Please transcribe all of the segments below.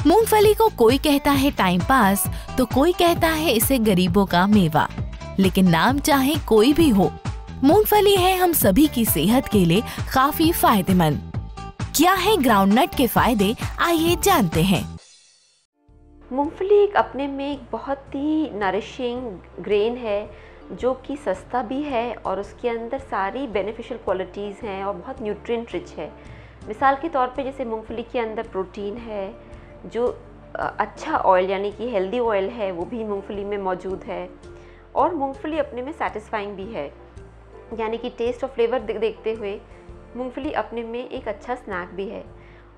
मूंगफली को कोई कहता है टाइम पास तो कोई कहता है इसे गरीबों का मेवा, लेकिन नाम चाहे कोई भी हो, मूंगफली है हम सभी की सेहत के लिए काफी फायदेमंद। क्या है ग्राउंडनट के फायदे, आइए जानते हैं। मूंगफली एक अपने में एक बहुत ही नरिशिंग ग्रेन है जो कि सस्ता भी है और उसके अंदर सारी बेनिफिशियल क्वालिटीज़ हैं और बहुत न्यूट्रिएंट रिच है। मिसाल के तौर पे जैसे मूंगफली के अंदर प्रोटीन है, जो अच्छा ऑयल यानी कि हेल्दी ऑयल है वो भी मूंगफली में मौजूद है, और मूंगफली अपने में सेटिस्फाइंग भी है, यानी कि टेस्ट और फ्लेवर देखते हुए मूंगफली अपने में एक अच्छा स्नैक भी है।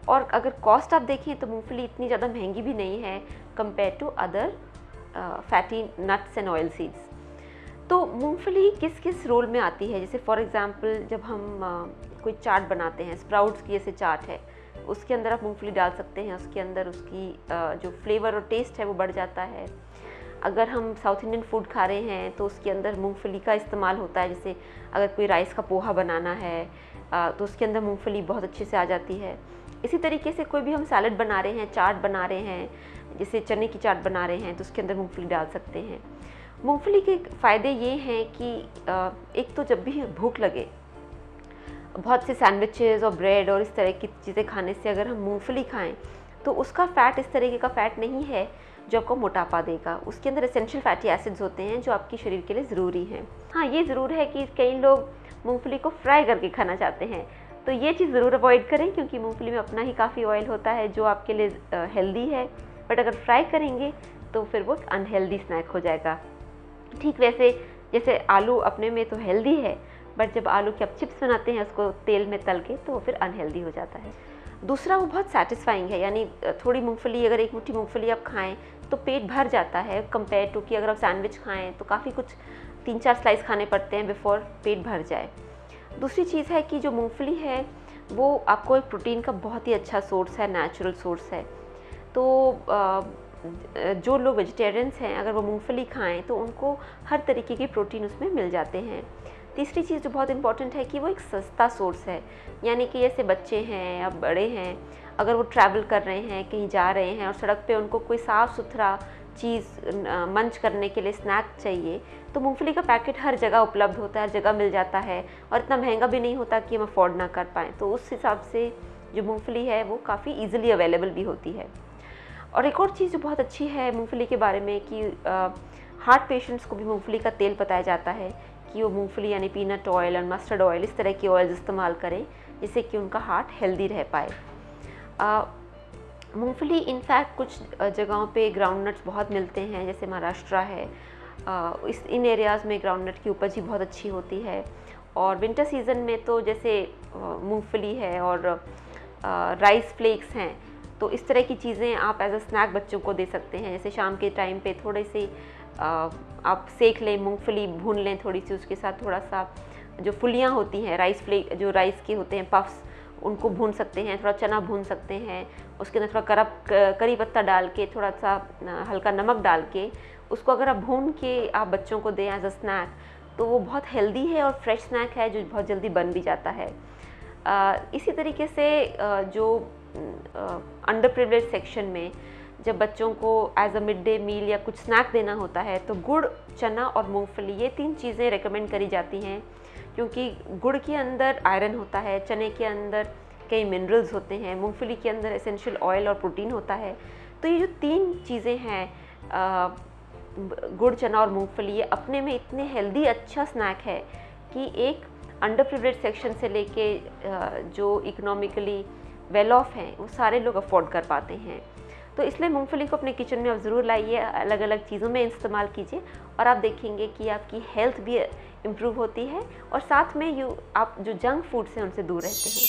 और अगर कॉस्ट आप देखें तो मूंगफली इतनी ज़्यादा महंगी भी नहीं है compare to other fatty nuts and oil seeds. तो मूंगफली किस किस रोल में आती है, जैसे फॉर एग्जांपल जब हम कोई चाट बनाते हैं, स्प्राउट्स की जैसे चाट है, उसके अंदर आप मूंगफली डाल सकते हैं, उसके अंदर उसकी जो फ्लेवर और टेस्ट है वो बढ़ जाता है। अगर हम साउथ इंडियन फूड खा रहे हैं तो उसके अंदर मूंगफली का इस्तेमाल होता है, जैसे अगर कोई राइस का पोहा बनाना है तो उसके अंदर मूंगफली बहुत अच्छे से आ जाती है। इसी तरीके से कोई भी हम सैलड बना रहे हैं, चाट बना रहे हैं, जैसे चने की चाट बना रहे हैं तो उसके अंदर मूंगफली डाल सकते हैं। मूंगफली के फ़ायदे ये हैं कि एक तो जब भी भूख लगे, बहुत से सैंडविचेस और ब्रेड और इस तरह की चीज़ें खाने से अगर हम मूंगफली खाएं तो उसका फ़ैट इस तरीके का फ़ैट नहीं है जो आपको मोटापा देगा। उसके अंदर एसेंशियल फैटी एसिड्स होते हैं जो आपके शरीर के लिए ज़रूरी हैं। हाँ, ये ज़रूर है कि कई लोग मूंगफली को फ्राई करके खाना चाहते हैं, तो ये चीज़ ज़रूर अवॉइड करें, क्योंकि मूंगफली में अपना ही काफ़ी ऑयल होता है जो आपके लिए हेल्दी है, बट अगर फ्राई करेंगे तो फिर वो अनहेल्दी स्नैक हो जाएगा। ठीक वैसे जैसे आलू अपने में तो हेल्दी है, बट जब आलू के आप चिप्स बनाते हैं उसको तेल में तल के तो फिर अनहेल्दी हो जाता है। दूसरा, वो बहुत सेटिस्फाइंग है, यानी थोड़ी मूंगफली, अगर एक मुट्ठी मूंगफली आप खाएं तो पेट भर जाता है, कंपेयर टू कि अगर आप सैंडविच खाएं तो काफ़ी कुछ 3-4 स्लाइस खाने पड़ते हैं बिफोर पेट भर जाए। दूसरी चीज़ है कि जो मूंगफली है वो आपको एक प्रोटीन का बहुत ही अच्छा सोर्स है, नेचुरल सोर्स है। तो जो लोग वेजिटेरियंस हैं अगर वो मूंगफली खाएं तो उनको हर तरीके की प्रोटीन उसमें मिल जाते हैं। तीसरी चीज़ जो बहुत इंपॉर्टेंट है कि वो एक सस्ता सोर्स है, यानी कि जैसे बच्चे हैं या बड़े हैं, अगर वो ट्रैवल कर रहे हैं, कहीं जा रहे हैं और सड़क पे उनको कोई साफ़ सुथरा चीज़ मंच करने के लिए स्नैक चाहिए, तो मूंगफली का पैकेट हर जगह उपलब्ध होता है, हर जगह मिल जाता है और इतना महंगा भी नहीं होता कि हम अफोर्ड ना कर पाएँ। तो उस हिसाब से जो मूंगफली है वो काफ़ी ईजिली अवेलेबल भी होती है। और एक और चीज़ जो बहुत अच्छी है मूंगफली के बारे में कि हार्ट पेशेंट्स को भी मूंगफली का तेल बताया जाता है कि वो मूंगफली यानी पीनट ऑयल और मस्टर्ड ऑयल, इस तरह के ऑयल्स इस्तेमाल करें जिससे कि उनका हार्ट हेल्दी रह पाए। मूंगफली इनफैक्ट कुछ जगहों पे ग्राउंडनट्स बहुत मिलते हैं, जैसे महाराष्ट्र है, इन एरियाज़ में ग्राउंडनट की उपज ही बहुत अच्छी होती है। और विंटर सीज़न में तो जैसे मूंगफली है और राइस फ्लेक्स हैं, तो इस तरह की चीज़ें आप एज अ स्नैक बच्चों को दे सकते हैं। जैसे शाम के टाइम पे थोड़े से आप सेक लें, मूंगफली भून लें थोड़ी सी, उसके साथ थोड़ा सा जो फुलियाँ होती हैं राइस फ्लेक, जो राइस के होते हैं पफ्स, उनको भून सकते हैं, थोड़ा चना भून सकते हैं, उसके अंदर थोड़ा करी पत्ता डाल के, थोड़ा सा हल्का नमक डाल के उसको अगर आप भून के आप बच्चों को दें एज अ स्नैक, तो वो बहुत हेल्दी है और फ्रेश स्नैक है जो बहुत जल्दी बन भी जाता है। इसी तरीके से जो अंडर प्रिविलेज सेक्शन में जब बच्चों को as a mid day meal या कुछ स्नैक देना होता है तो गुड़, चना और मूंगफली, ये 3 चीज़ें रेकमेंड करी जाती हैं, क्योंकि गुड़ के अंदर आयरन होता है, चने के अंदर कई मिनरल्स होते हैं, मूंगफली के अंदर एसेंशियल ऑयल और प्रोटीन होता है। तो ये जो 3 चीज़ें हैं, गुड़, चना और मूंगफली, ये अपने में इतने हेल्दी अच्छा स्नैक है कि एक अंडर प्रिविलेज सेक्शन से लेके जो इकोनॉमिकली वेल ऑफ हैं वो सारे लोग अफोर्ड कर पाते हैं। तो इसलिए मूंगफली को अपने किचन में आप ज़रूर लाइए, अलग अलग चीज़ों में इस्तेमाल कीजिए और आप देखेंगे कि आपकी हेल्थ भी इम्प्रूव होती है और साथ में आप जो जंक फूड्स हैं उनसे दूर रहते हैं।